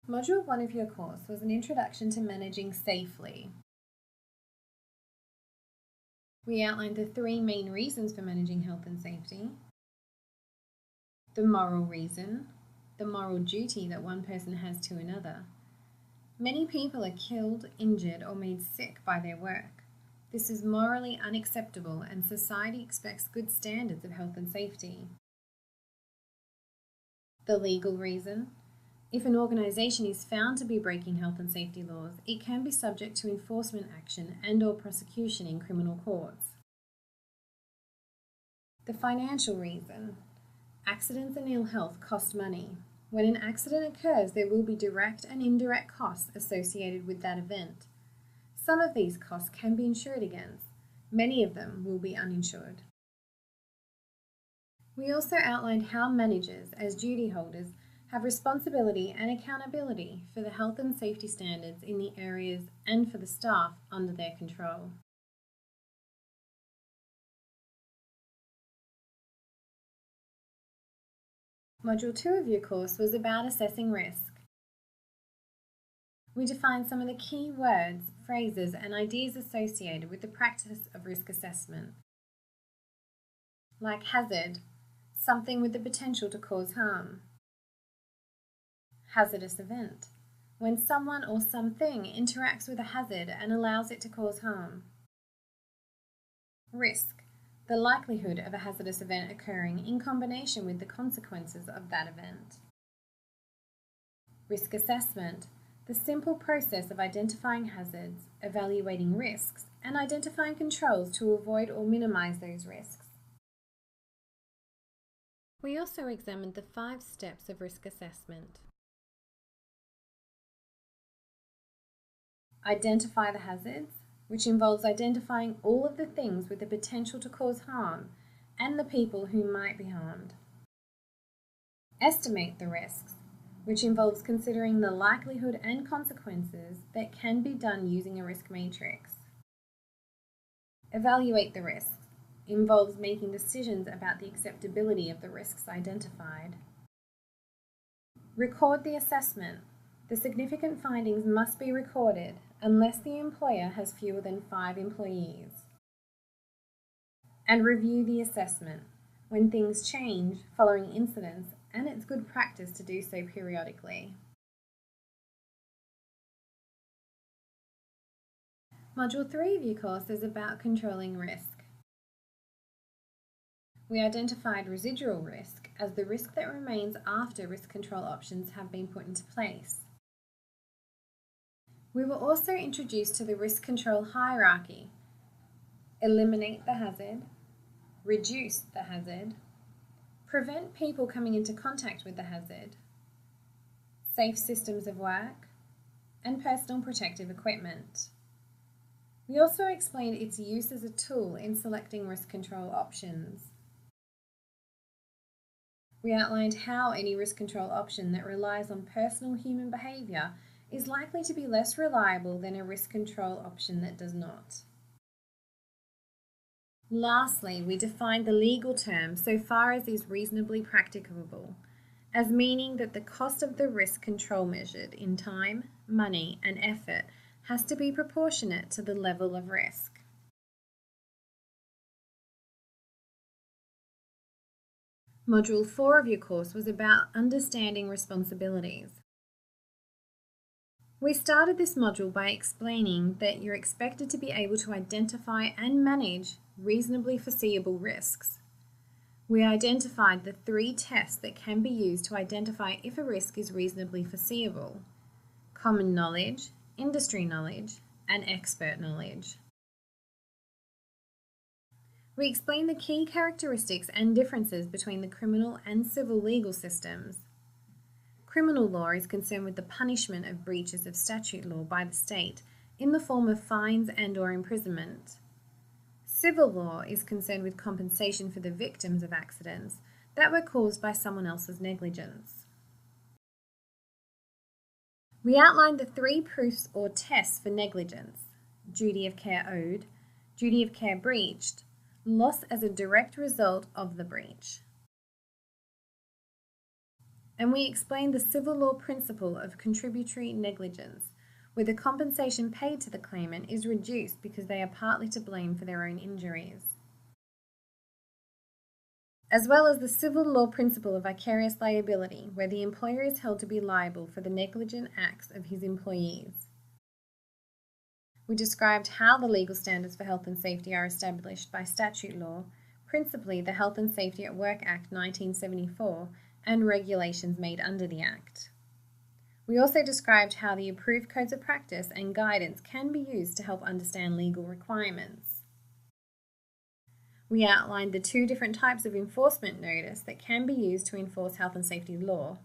Module 1 of your course was an introduction to managing safely. We outlined the 3 main reasons for managing health and safety: the moral reason, the moral duty that one person has to another. Many people are killed, injured, or made sick by their work. This is morally unacceptable, and society expects good standards of health and safety. The legal reason: if an organisation is found to be breaking health and safety laws, it can be subject to enforcement action and/or prosecution in criminal courts. The financial reason: accidents and ill health cost money. When an accident occurs, there will be direct and indirect costs associated with that event. Some of these costs can be insured against. Many of them will be uninsured. We also outlined how managers, as duty holders, have responsibility and accountability for the health and safety standards in the areas and for the staff under their control. Module 2 of your course was about assessing risk. We defined some of the key words, phrases, and ideas associated with the practice of risk assessment, like hazard, something with the potential to cause harm. Hazardous event, when someone or something interacts with a hazard and allows it to cause harm. Risk, the likelihood of a hazardous event occurring in combination with the consequences of that event. Risk assessment, the simple process of identifying hazards, evaluating risks, and identifying controls to avoid or minimize those risks. We also examined the 5 steps of risk assessment. Identify the hazards, which involves identifying all of the things with the potential to cause harm and the people who might be harmed. Estimate the risks, which involves considering the likelihood and consequences that can be done using a risk matrix. Evaluate the risks, involves making decisions about the acceptability of the risks identified. Record the assessment. The significant findings must be recorded unless the employer has fewer than 5 employees. And review the assessment when things change following incidents, and it's good practice to do so periodically. Module 3 of your course is about controlling risk. We identified residual risk as the risk that remains after risk control options have been put into place. We were also introduced to the risk control hierarchy: eliminate the hazard, reduce the hazard, prevent people coming into contact with the hazard, safe systems of work, and personal protective equipment. We also explained its use as a tool in selecting risk control options. We outlined how any risk control option that relies on personal human behaviour is likely to be less reliable than a risk control option that does not. Lastly, we defined the legal term so far as is reasonably practicable, as meaning that the cost of the risk control measured in time, money, and effort has to be proportionate to the level of risk. Module 4 of your course was about understanding responsibilities. We started this module by explaining that you're expected to be able to identify and manage reasonably foreseeable risks. We identified the 3 tests that can be used to identify if a risk is reasonably foreseeable: common knowledge, industry knowledge, and expert knowledge. We explained the key characteristics and differences between the criminal and civil legal systems. Criminal law is concerned with the punishment of breaches of statute law by the state in the form of fines and/or imprisonment. Civil law is concerned with compensation for the victims of accidents that were caused by someone else's negligence. We outlined the 3 proofs or tests for negligence: duty of care owed, duty of care breached, loss as a direct result of the breach. And we explained the civil law principle of contributory negligence, where the compensation paid to the claimant is reduced because they are partly to blame for their own injuries, as well as the civil law principle of vicarious liability, where the employer is held to be liable for the negligent acts of his employees. We described how the legal standards for health and safety are established by statute law, principally the Health and Safety at Work Act 1974 and regulations made under the Act. We also described how the approved codes of practice and guidance can be used to help understand legal requirements. We outlined the two different types of enforcement notice that can be used to enforce health and safety law: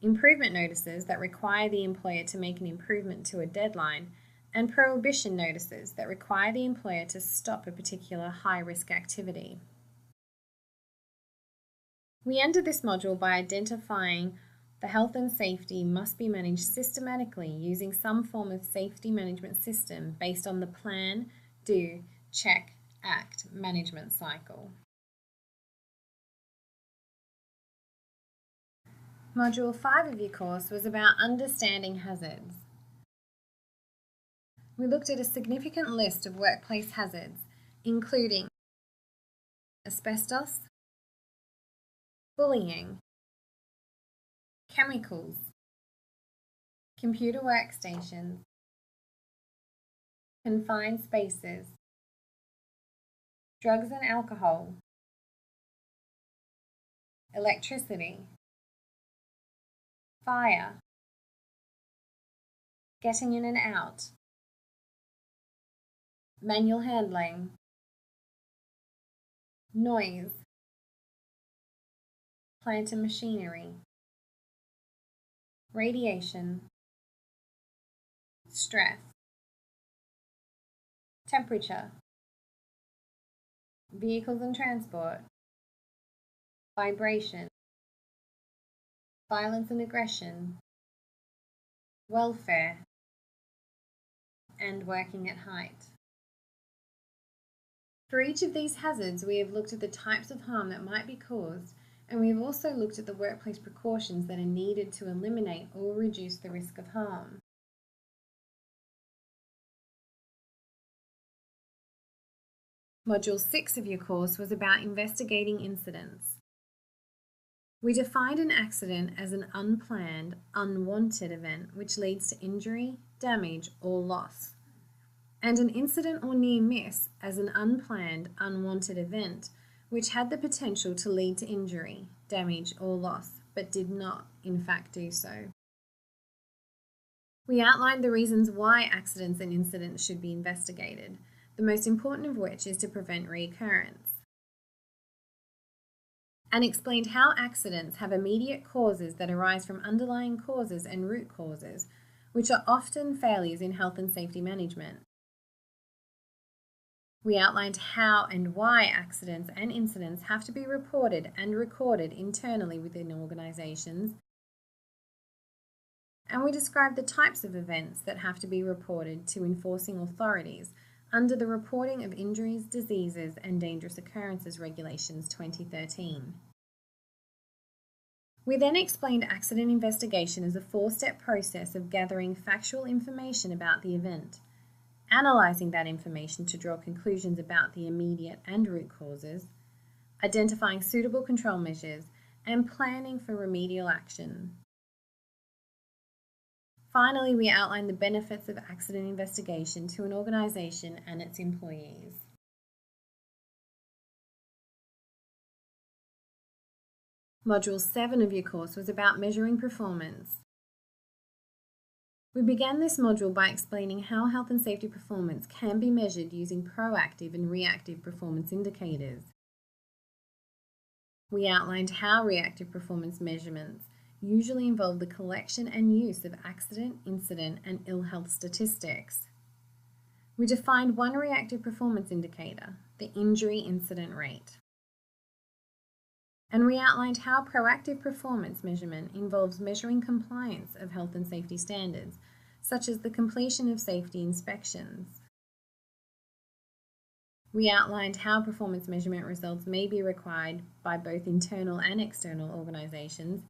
improvement notices that require the employer to make an improvement to a deadline, and prohibition notices that require the employer to stop a particular high-risk activity. We ended this module by identifying the health and safety must be managed systematically using some form of safety management system based on the plan, do, check, act management cycle. Module 5 of your course was about understanding hazards. We looked at a significant list of workplace hazards, including asbestos, bullying, chemicals, computer workstations, confined spaces, drugs and alcohol, electricity, fire, getting in and out, manual handling, noise, plant and machinery, radiation, stress, temperature, vehicles and transport, vibration, violence and aggression, welfare, and working at height. For each of these hazards, we have looked at the types of harm that might be caused, and we have also looked at the workplace precautions that are needed to eliminate or reduce the risk of harm. Module 6 of your course was about investigating incidents. We defined an accident as an unplanned, unwanted event which leads to injury, damage, or loss, and an incident or near miss as an unplanned, unwanted event which had the potential to lead to injury, damage, or loss, but did not, in fact, do so. We outlined the reasons why accidents and incidents should be investigated, the most important of which is to prevent reoccurrence, and explained how accidents have immediate causes that arise from underlying causes and root causes, which are often failures in health and safety management. We outlined how and why accidents and incidents have to be reported and recorded internally within organisations, and we described the types of events that have to be reported to enforcing authorities under the Reporting of Injuries, Diseases and Dangerous Occurrences Regulations 2013. We then explained accident investigation as a 4-step process of gathering factual information about the event, analysing that information to draw conclusions about the immediate and root causes, identifying suitable control measures, and planning for remedial action. Finally, we outlined the benefits of accident investigation to an organisation and its employees. Module 7 of your course was about measuring performance. We began this module by explaining how health and safety performance can be measured using proactive and reactive performance indicators. We outlined how reactive performance measurements usually involve the collection and use of accident, incident, and ill health statistics. We defined one reactive performance indicator, the injury incident rate. And we outlined how proactive performance measurement involves measuring compliance of health and safety standards, such as the completion of safety inspections. We outlined how performance measurement results may be required by both internal and external organisations,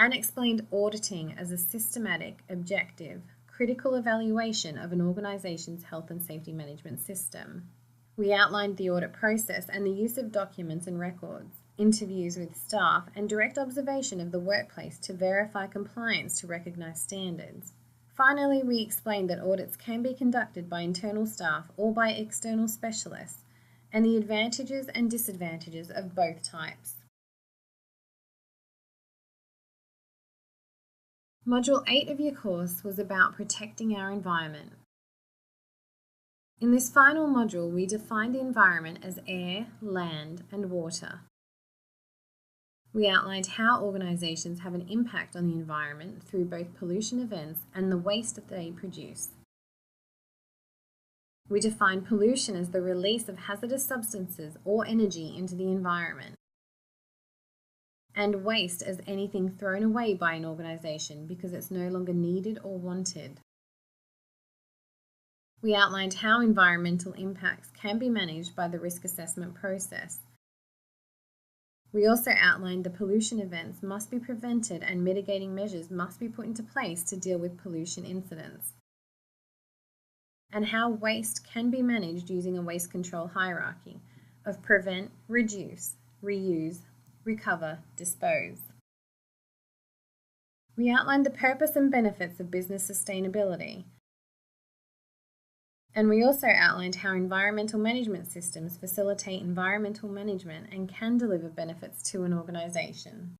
and explained auditing as a systematic, objective, critical evaluation of an organisation's health and safety management system. We outlined the audit process and the use of documents and records, interviews with staff, and direct observation of the workplace to verify compliance to recognised standards. Finally, we explained that audits can be conducted by internal staff or by external specialists, and the advantages and disadvantages of both types. Module 8 of your course was about protecting our environment. In this final module, we defined the environment as air, land, and water. We outlined how organisations have an impact on the environment through both pollution events and the waste that they produce. We defined pollution as the release of hazardous substances or energy into the environment, and waste as anything thrown away by an organisation because it's no longer needed or wanted. We outlined how environmental impacts can be managed by the risk assessment process. We also outlined the pollution events must be prevented and mitigating measures must be put into place to deal with pollution incidents, and how waste can be managed using a waste control hierarchy of prevent, reduce, reuse, recover, dispose. We outlined the purpose and benefits of business sustainability, and we also outlined how environmental management systems facilitate environmental management and can deliver benefits to an organisation.